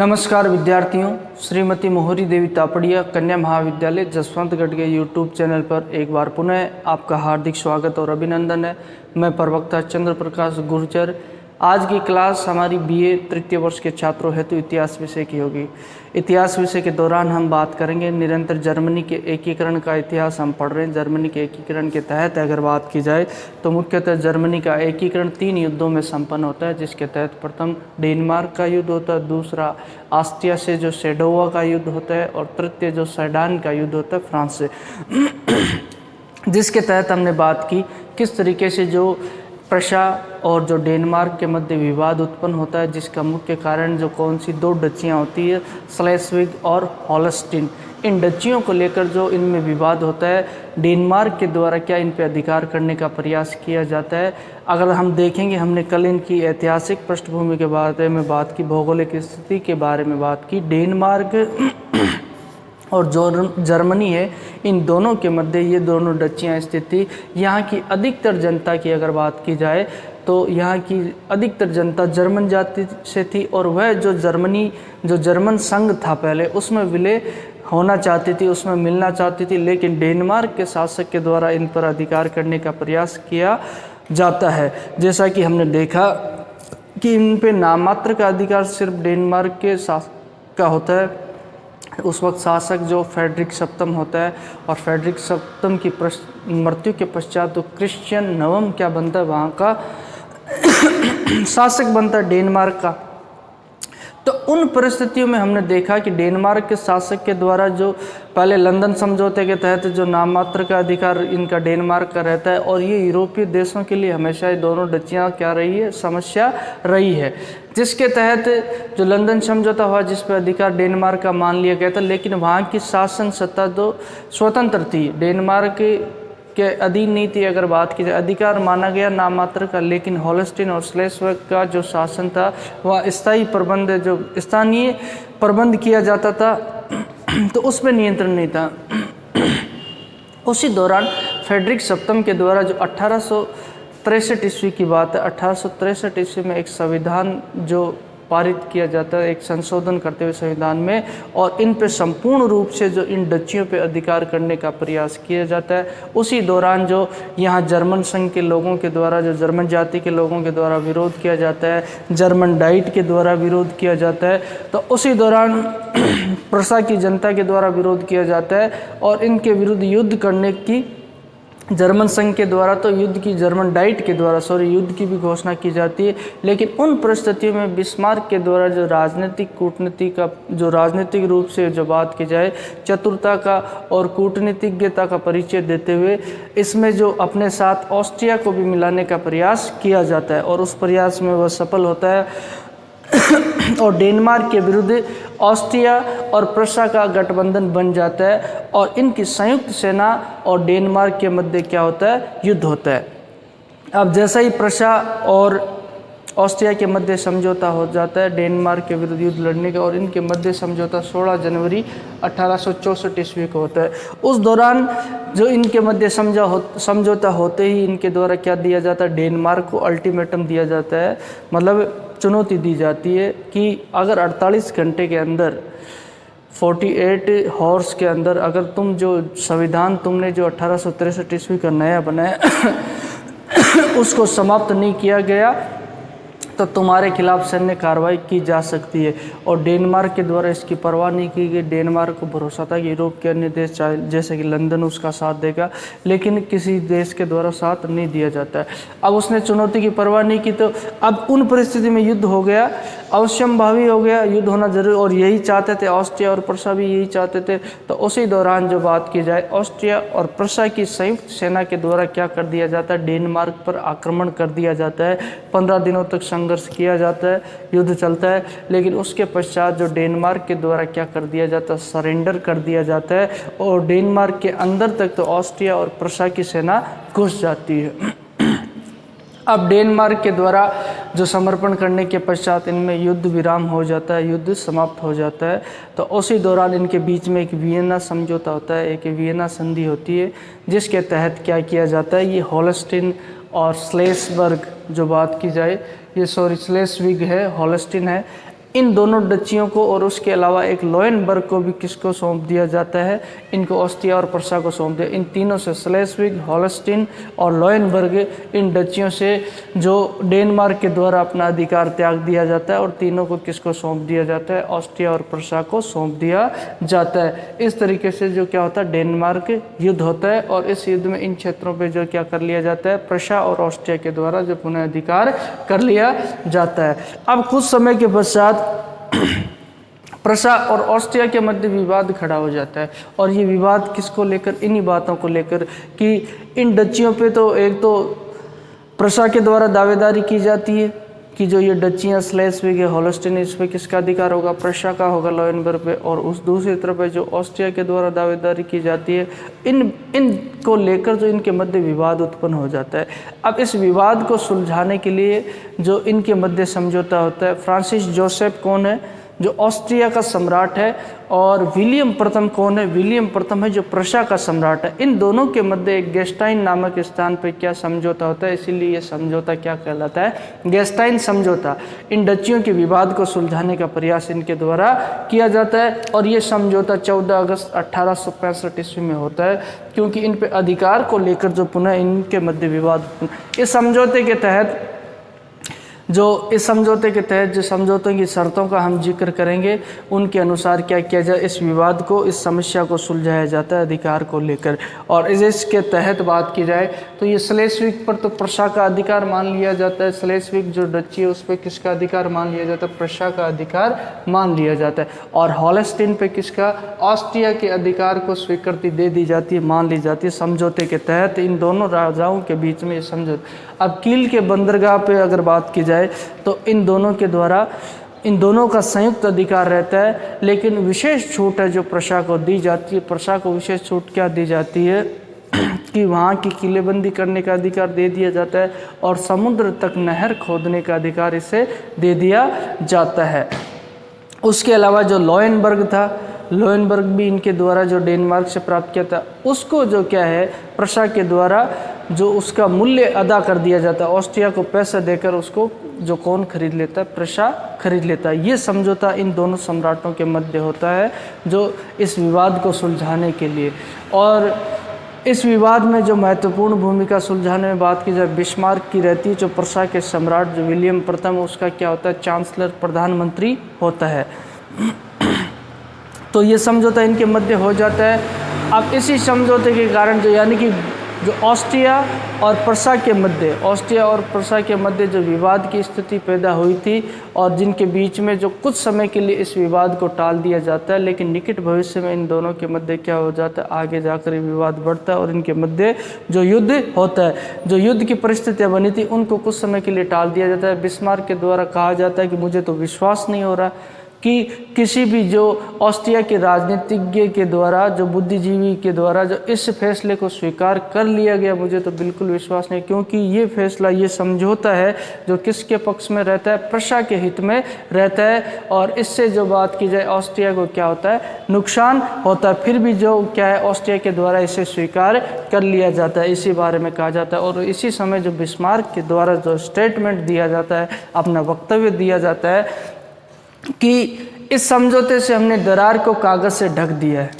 नमस्कार विद्यार्थियों, श्रीमती मोहरी देवी तापड़िया कन्या महाविद्यालय जसवंतगढ़ के यूट्यूब चैनल पर एक बार पुनः आपका हार्दिक स्वागत और अभिनंदन है। मैं प्रवक्ता चंद्र प्रकाश गुर्जर। आज की क्लास हमारी बीए तृतीय वर्ष के छात्रों हेतु इतिहास विषय की होगी। इतिहास विषय के दौरान हम बात करेंगे निरंतर जर्मनी के एकीकरण का इतिहास हम पढ़ रहे हैं। जर्मनी के एकीकरण के तहत अगर बात की जाए तो मुख्यतः जर्मनी का एकीकरण 3 युद्धों में संपन्न होता है, जिसके तहत प्रथम डेनमार्क का युद्ध होता है, दूसरा ऑस्ट्रिया से जो सेडोवा का युद्ध होता है और तृतीय जो सेडान का युद्ध होता है फ्रांस से, जिसके तहत हमने बात की किस तरीके से जो प्रशा और जो डेनमार्क के मध्य विवाद उत्पन्न होता है, जिसका मुख्य कारण जो कौन सी 2 डचियाँ होती है, स्लेस्विग और हॉलस्टीन। इन डचियों को लेकर जो इनमें विवाद होता है, डेनमार्क के द्वारा क्या इन पर अधिकार करने का प्रयास किया जाता है। अगर हम देखेंगे, हमने कल इनकी ऐतिहासिक पृष्ठभूमि के बारे में बात की, भौगोलिक स्थिति के बारे में बात की। डेनमार्क और जो जर्मनी है, इन दोनों के मध्य ये दोनों डचियाँ स्थित थी। यहाँ की अधिकतर जनता की अगर बात की जाए तो यहाँ की अधिकतर जनता जर्मन जाति से थी और वह जो जर्मन संघ था पहले, उसमें विलय होना चाहती थी, उसमें मिलना चाहती थी, लेकिन डेनमार्क के शासक के द्वारा इन पर अधिकार करने का प्रयास किया जाता है। जैसा कि हमने देखा कि इन पे नाममात्र का अधिकार सिर्फ डेनमार्क के शासक का होता है। उस वक्त शासक जो फ्रेडरिक सप्तम होता है और फ्रेडरिक सप्तम की मृत्यु के पश्चात तो क्रिश्चियन नवम क्या बनता है, वहाँ का शासक बनता है डेनमार्क का। तो उन परिस्थितियों में हमने देखा कि डेनमार्क के शासक के द्वारा जो पहले लंदन समझौते के तहत जो नाममात्र का अधिकार इनका डेनमार्क का रहता है, और ये यूरोपीय देशों के लिए हमेशा ये दोनों डचियाँ क्या रही है, समस्या रही है, जिसके तहत जो लंदन समझौता हुआ जिस पर अधिकार डेनमार्क का मान लिया गया था, लेकिन वहाँ की शासन सत्ता तो स्वतंत्र थी, डेनमार्क के अधीन नहीं थी। अगर बात की जाए, अधिकार माना गया नाममात्र का, लेकिन हॉलस्टीन और स्लेस्विग का जो शासन था वह स्थायी प्रबंध, जो स्थानीय प्रबंध किया जाता था, तो उस पर नियंत्रण नहीं था। उसी दौरान फ्रेडरिक सप्तम के द्वारा जो 1863 ईस्वी की बात है, 1863 ईस्वी में एक संविधान जो पारित किया जाता है, एक संशोधन करते हुए संविधान में, और इन पे संपूर्ण रूप से जो इन डचियों पे अधिकार करने का प्रयास किया जाता है। उसी दौरान जो यहाँ जर्मन संघ के लोगों के द्वारा, जो जर्मन जाति के लोगों के द्वारा विरोध किया जाता है, जर्मन डाइट के द्वारा विरोध किया जाता है, तो उसी दौरान प्रशा की जनता के द्वारा विरोध किया जाता है और इनके विरुद्ध युद्ध करने की जर्मन संघ के द्वारा, तो युद्ध की जर्मन डाइट के द्वारा युद्ध की भी घोषणा की जाती है। लेकिन उन परिस्थितियों में बिस्मार्क के द्वारा जो राजनीतिक कूटनीति का, जो राजनीतिक रूप से जो बात की जाए, चतुरता का और कूटनीतिज्ञता का परिचय देते हुए इसमें जो अपने साथ ऑस्ट्रिया को भी मिलाने का प्रयास किया जाता है, और उस प्रयास में वह सफल होता है और डेनमार्क के विरुद्ध ऑस्ट्रिया और प्रशा का गठबंधन बन जाता है और इनकी संयुक्त सेना और डेनमार्क के मध्य क्या होता है, युद्ध होता है। अब जैसा ही प्रशा और ऑस्ट्रिया के मध्य समझौता हो जाता है डेनमार्क के विरुद्ध युद्ध लड़ने का, और इनके मध्य समझौता 16 जनवरी 1864 ईस्वी को होता है। उस दौरान जो इनके मध्य समझौता होते ही इनके द्वारा क्या दिया जाता है, डेनमार्क को अल्टीमेटम दिया जाता है, मतलब चुनौती दी जाती है कि अगर 48 घंटे के अंदर, 48 हॉर्स के अंदर, अगर तुम जो संविधान तुमने जो 1863 ईस्वी का नया बनाया उसको समाप्त नहीं किया गया, तो तुम्हारे खिलाफ सैन्य कार्रवाई की जा सकती है। और डेनमार्क के द्वारा इसकी परवाह नहीं की गई। डेनमार्क को भरोसा था कि यूरोप के अन्य देश जैसे कि लंदन उसका साथ देगा, लेकिन किसी देश के द्वारा साथ नहीं दिया जाता है। अब उसने चुनौती की परवाह नहीं की, तो अब उन परिस्थिति में युद्ध हो गया, अवश्यंभावी हो गया, युद्ध होना जरूरी, और यही चाहते थे ऑस्ट्रिया और प्रशा भी यही चाहते थे। तो उसी दौरान जो बात की जाए, ऑस्ट्रिया और प्रशा की संयुक्त सेना के द्वारा क्या कर दिया जाता है, डेनमार्क पर आक्रमण कर दिया जाता है। 15 दिनों तक संघर्ष किया जाता है, युद्ध चलता है, लेकिन उसके पश्चात जो डेनमार्क के द्वारा क्या कर दिया जाता है, सरेंडर कर दिया जाता है, और डेनमार्क के अंदर तक तो ऑस्ट्रिया और प्रशा की सेना घुस जाती है। अब डेनमार्क के द्वारा जो समर्पण करने के पश्चात इनमें युद्ध विराम हो जाता है, युद्ध समाप्त हो जाता है। तो उसी दौरान इनके बीच में एक वियना समझौता होता है, एक वियना संधि होती है, जिसके तहत क्या किया जाता है, ये हॉलस्टीन और स्लेसबर्ग जो बात की जाए, ये स्लेस्विग है, हॉलस्टीन है, इन दोनों डचियों को और उसके अलावा एक लोएनबर्ग को भी किसको सौंप दिया जाता है, इनको ऑस्ट्रिया और प्रशा को सौंप दिया। इन तीनों से स्लेस्विग, होल्स्टीन और लोएनबर्ग, इन डचियों से जो डेनमार्क के द्वारा अपना अधिकार त्याग दिया जाता है और तीनों को किसको सौंप दिया जाता है, ऑस्ट्रिया और प्रशा को सौंप दिया जाता है। इस तरीके से जो क्या होता है, डेनमार्क युद्ध होता है और इस युद्ध में इन क्षेत्रों पे जो क्या कर लिया जाता है, प्रशा और ऑस्ट्रिया के द्वारा जो पुनः अधिकार कर लिया जाता है। अब कुछ समय के पश्चात प्रशा और ऑस्ट्रिया के मध्य विवाद खड़ा हो जाता है और ये विवाद किसको लेकर, इन्हीं बातों को लेकर कि इन डचियों पे तो एक तो प्रशा के द्वारा दावेदारी की जाती है कि जो ये डचियाँ स्लेस्विग, होल्स्टीन, इस पे किसका अधिकार होगा, प्रशा का होगा लोएनबर्ग पे, और उस दूसरी तरफ पे जो ऑस्ट्रिया के द्वारा दावेदारी की जाती है, इनको लेकर जो इनके मध्य विवाद उत्पन्न हो जाता है। अब इस विवाद को सुलझाने के लिए जो इनके मध्य समझौता होता है, फ्रांसिस जोसेफ कौन है, जो ऑस्ट्रिया का सम्राट है, और विलियम प्रथम कौन है, विलियम प्रथम है जो प्रशा का सम्राट है। इन दोनों के मध्य एक गेस्टाइन नामक स्थान पर क्या समझौता होता है, इसीलिए ये समझौता क्या कहलाता है, गेस्टाइन समझौता। इन डचियों के विवाद को सुलझाने का प्रयास इनके द्वारा किया जाता है और ये समझौता 14 अगस्त 1865 ईस्वी में होता है, क्योंकि इन पे अधिकार को लेकर जो पुनः इनके मध्य विवाद, इस समझौते के तहत जो समझौतों की शर्तों का हम जिक्र करेंगे, उनके अनुसार क्या किया जाए, इस विवाद को, इस समस्या को सुलझाया जाता है अधिकार को लेकर। और इसके तहत बात की जाए तो ये स्लेस्विग पर तो प्रशा का अधिकार मान लिया जाता है, स्लेस्विग जो डची है उस पर किसका अधिकार मान लिया जाता है, प्रशा का अधिकार मान लिया जाता है। और होल्स्टीन पे किसका, ऑस्ट्रिया के अधिकार को स्वीकृति दे दी जाती है, मान ली जाती है समझौते के तहत। इन दोनों राजाओं के बीच में ये समझौता। अब कील के बंदरगाह पे अगर बात की जाए तो इन दोनों के द्वारा, इन दोनों का संयुक्त अधिकार रहता है, लेकिन विशेष छूट है जो प्रशा को दी जाती है। प्रशा को विशेष छूट क्या दी जाती है कि वहाँ की किलेबंदी करने का अधिकार दे दिया जाता है और समुद्र तक नहर खोदने का अधिकार इसे दे दिया जाता है। उसके अलावा जो लोएनबर्ग था, लोएनबर्ग भी इनके द्वारा जो डेनमार्क से प्राप्त किया था, उसको जो क्या है, प्रशा के द्वारा जो उसका मूल्य अदा कर दिया जाता है, ऑस्ट्रिया को पैसा देकर उसको जो कौन खरीद लेता है, प्रशा खरीद लेता है। ये समझौता इन दोनों सम्राटों के मध्य होता है जो इस विवाद को सुलझाने के लिए। और इस विवाद में जो महत्वपूर्ण भूमिका सुलझाने में बात की जाए बिस्मार्क की रहती है, जो प्रशा के सम्राट जो विलियम प्रथम, उसका क्या होता है, चांसलर, प्रधानमंत्री होता है। तो ये समझौता इनके मध्य हो जाता है। अब इसी समझौते के कारण जो, यानी कि जो ऑस्ट्रिया और प्रशा के मध्य जो विवाद की स्थिति पैदा हुई थी और जिनके बीच में जो कुछ समय के लिए इस विवाद को टाल दिया जाता है, लेकिन निकट भविष्य में इन दोनों के मध्य क्या हो जाता है, आगे जाकर ये विवाद बढ़ता है और इनके मध्य जो युद्ध होता है, जो युद्ध की परिस्थितियाँ बनी थी, उनको कुछ समय के लिए टाल दिया जाता है। बिस्मार्क के द्वारा कहा जाता है कि मुझे तो विश्वास नहीं हो रहा कि किसी भी जो ऑस्ट्रिया के राजनीतिज्ञ के द्वारा, जो बुद्धिजीवी के द्वारा जो इस फैसले को स्वीकार कर लिया गया, मुझे तो बिल्कुल विश्वास नहीं, क्योंकि ये फैसला, ये समझौता है जो किसके पक्ष में रहता है, प्रशा के हित में रहता है। और इससे जो बात की जाए ऑस्ट्रिया को क्या होता है, नुकसान होता है, फिर भी जो क्या है, ऑस्ट्रिया के द्वारा इसे स्वीकार कर लिया जाता है, इसी बारे में कहा जाता है। और इसी समय जो बिस्मार्क के द्वारा जो स्टेटमेंट दिया जाता है, अपना वक्तव्य दिया जाता है कि इस समझौते से हमने दरार को कागज़ से ढक दिया है।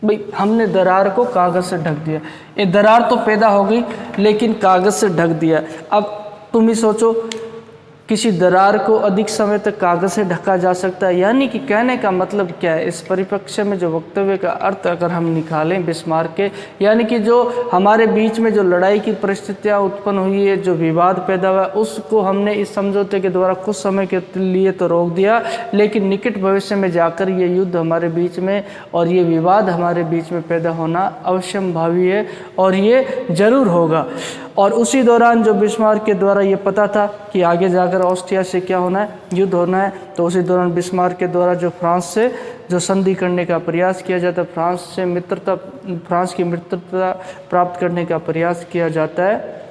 भाई, हमने दरार को कागज़ से ढक दिया, ये दरार तो पैदा हो गई लेकिन कागज़ से ढक दिया। अब तुम ही सोचो, किसी दरार को अधिक समय तक कागज़ से ढका जा सकता है, यानी कि कहने का मतलब क्या है, इस परिप्रेक्ष्य में जो वक्तव्य का अर्थ अगर हम निकालें बिस्मार्क के, यानी कि जो हमारे बीच में जो लड़ाई की परिस्थितियां उत्पन्न हुई है, जो विवाद पैदा हुआ, उसको हमने इस समझौते के द्वारा कुछ समय के लिए तो रोक दिया, लेकिन निकट भविष्य में जाकर ये युद्ध हमारे बीच में और ये विवाद हमारे बीच में पैदा होना अवश्यंभावी है और ये ज़रूर होगा। और उसी दौरान जो बिस्मार्क के द्वारा ये पता था कि आगे जाकर ऑस्ट्रिया से क्या होना है, युद्ध होना है, तो उसी दौरान बिस्मार्क के द्वारा जो फ्रांस से जो संधि करने का प्रयास किया जाता है, फ्रांस की मित्रता प्राप्त करने का प्रयास किया जाता है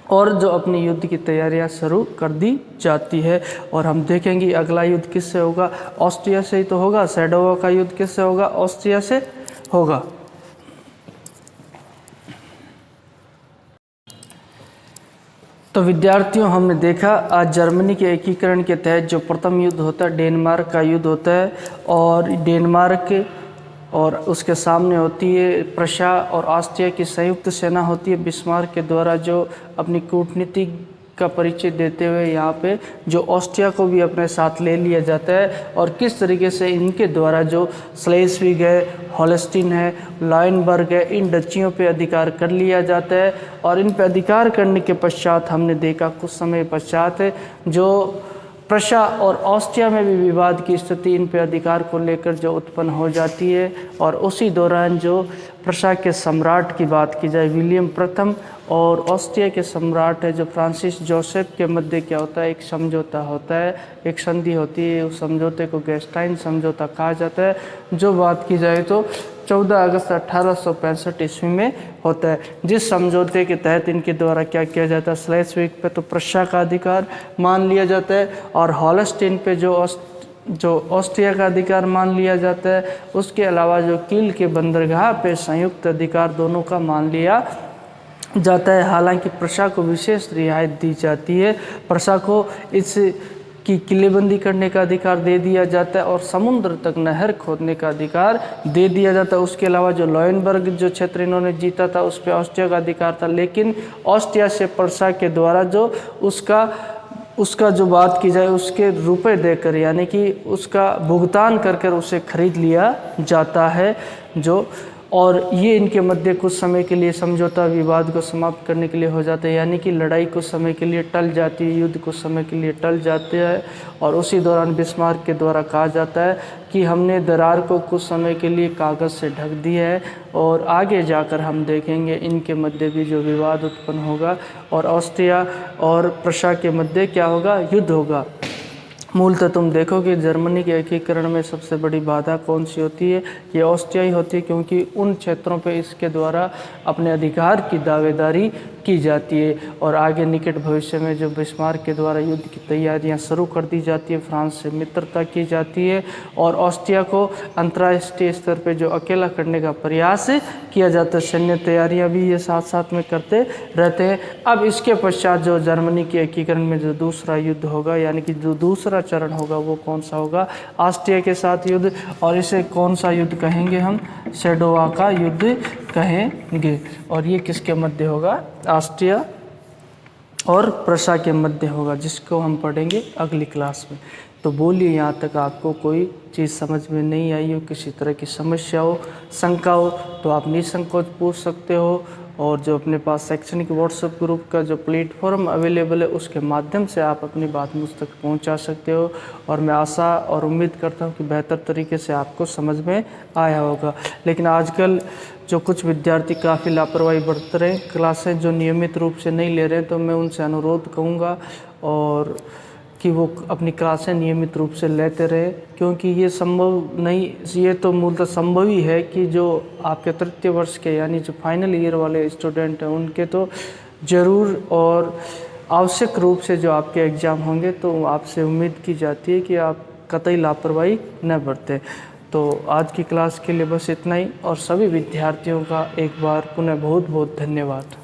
और जो अपनी युद्ध की तैयारियां शुरू कर दी जाती है। और हम देखेंगे अगला युद्ध किससे होगा, ऑस्ट्रिया से ही तो होगा। सैडोवा का युद्ध किससे होगा, ऑस्ट्रिया से होगा। तो विद्यार्थियों, हमने देखा आज जर्मनी के एकीकरण के तहत जो प्रथम युद्ध होता है डेनमार्क का युद्ध होता है, और डेनमार्क और उसके सामने होती है प्रशा और ऑस्ट्रिया की संयुक्त सेना होती है। बिस्मार्क के द्वारा जो अपनी कूटनीति का परिचय देते हुए यहाँ पे जो ऑस्ट्रिया को भी अपने साथ ले लिया जाता है, और किस तरीके से इनके द्वारा जो स्लेस्विग है, होल्स्टीन है, लायनबर्ग है, इन डचियों पे अधिकार कर लिया जाता है। और इन पे अधिकार करने के पश्चात हमने देखा कुछ समय पश्चात जो प्रशा और ऑस्ट्रिया में भी विवाद की स्थिति इन पे अधिकार को लेकर जो उत्पन्न हो जाती है। और उसी दौरान जो प्रशा के सम्राट की बात की जाए विलियम प्रथम, और ऑस्ट्रिया के सम्राट है जो फ्रांसिस जोसेफ के मध्य क्या होता है, एक समझौता होता है, एक संधि होती है। उस समझौते को गैस्टाइन समझौता कहा जाता है, जो बात की जाए तो 14 अगस्त 1865 ईस्वी में होता है, जिस समझौते के तहत इनके द्वारा क्या किया जाता है, स्लेस्विग पे तो प्रशा का अधिकार मान लिया जाता है, और होल्स्टीन पे जो ऑस्ट्रिया का अधिकार मान लिया जाता है। उसके अलावा जो कील के बंदरगाह पे संयुक्त अधिकार दोनों का मान लिया जाता है। हालांकि प्रशा को विशेष रियायत दी जाती है, प्रशा को इस की किलेबंदी करने का अधिकार दे दिया जाता है, और समुद्र तक नहर खोदने का अधिकार दे दिया जाता है। उसके अलावा जो लॉयनबर्ग जो क्षेत्र इन्होंने जीता था उस पर ऑस्ट्रिया का अधिकार था, लेकिन ऑस्ट्रिया से प्रशा के द्वारा जो उसका जो बात की जाए उसके रुपए देकर, यानी कि उसका भुगतान कर उसे खरीद लिया जाता है जो, और ये इनके मध्य कुछ समय के लिए समझौता विवाद को समाप्त करने के लिए हो जाता है, यानी कि लड़ाई कुछ समय के लिए टल जाती है, युद्ध कुछ समय के लिए टल जाते हैं। और उसी दौरान बिस्मार्क के द्वारा कहा जाता है कि हमने दरार को कुछ समय के लिए कागज़ से ढक दिया है, और आगे जाकर हम देखेंगे इनके मध्य भी जो विवाद उत्पन्न होगा, और ऑस्ट्रिया और प्रशा के मध्य क्या होगा, युद्ध होगा। मूलतः तुम देखो कि जर्मनी के एकीकरण में सबसे बड़ी बाधा कौन सी होती है, ये ऑस्ट्रिया ही होती है, क्योंकि उन क्षेत्रों पे इसके द्वारा अपने अधिकार की दावेदारी की जाती है। और आगे निकट भविष्य में जो बिस्मार्क के द्वारा युद्ध की तैयारियां शुरू कर दी जाती है, फ्रांस से मित्रता की जाती है, और ऑस्ट्रिया को अंतर्राष्ट्रीय स्तर पे जो अकेला करने का प्रयास किया जाता है। सैन्य तैयारियां भी ये साथ साथ में करते रहते हैं। अब इसके पश्चात जो जर्मनी के एकीकरण में जो दूसरा युद्ध होगा, यानी कि जो दूसरा चरण होगा वो कौन सा होगा, ऑस्ट्रिया के साथ युद्ध, और इसे कौन सा युद्ध कहेंगे हम, सेडोवा का युद्ध कहेंगे। और ये किसके मध्य होगा, ऑस्ट्रिया और प्रशा के मध्य होगा, जिसको हम पढ़ेंगे अगली क्लास में। तो बोलिए, यहाँ तक आपको कोई चीज़ समझ में नहीं आई हो, किसी तरह की समस्या हो, शंका हो, तो आप निसंकोच पूछ सकते हो। और जो अपने पास शैक्षणिक व्हाट्सएप ग्रुप का जो प्लेटफॉर्म अवेलेबल है उसके माध्यम से आप अपनी बात मुझ तक पहुंचा सकते हो, और मैं आशा और उम्मीद करता हूं कि बेहतर तरीके से आपको समझ में आया होगा। लेकिन आजकल जो कुछ विद्यार्थी काफ़ी लापरवाही बरत रहे हैं, क्लासें जो नियमित रूप से नहीं ले रहे हैं, तो मैं उनसे अनुरोध करूँगा और कि वो अपनी क्लासें नियमित रूप से लेते रहे, क्योंकि ये संभव नहीं, ये तो मूलतः संभव ही है कि जो आपके तृतीय वर्ष के यानी जो फाइनल ईयर वाले स्टूडेंट हैं उनके तो ज़रूर और आवश्यक रूप से जो आपके एग्ज़ाम होंगे, तो आपसे उम्मीद की जाती है कि आप कतई लापरवाही न बरतें। तो आज की क्लास के लिए बस इतना ही, और सभी विद्यार्थियों का एक बार पुनः बहुत बहुत धन्यवाद।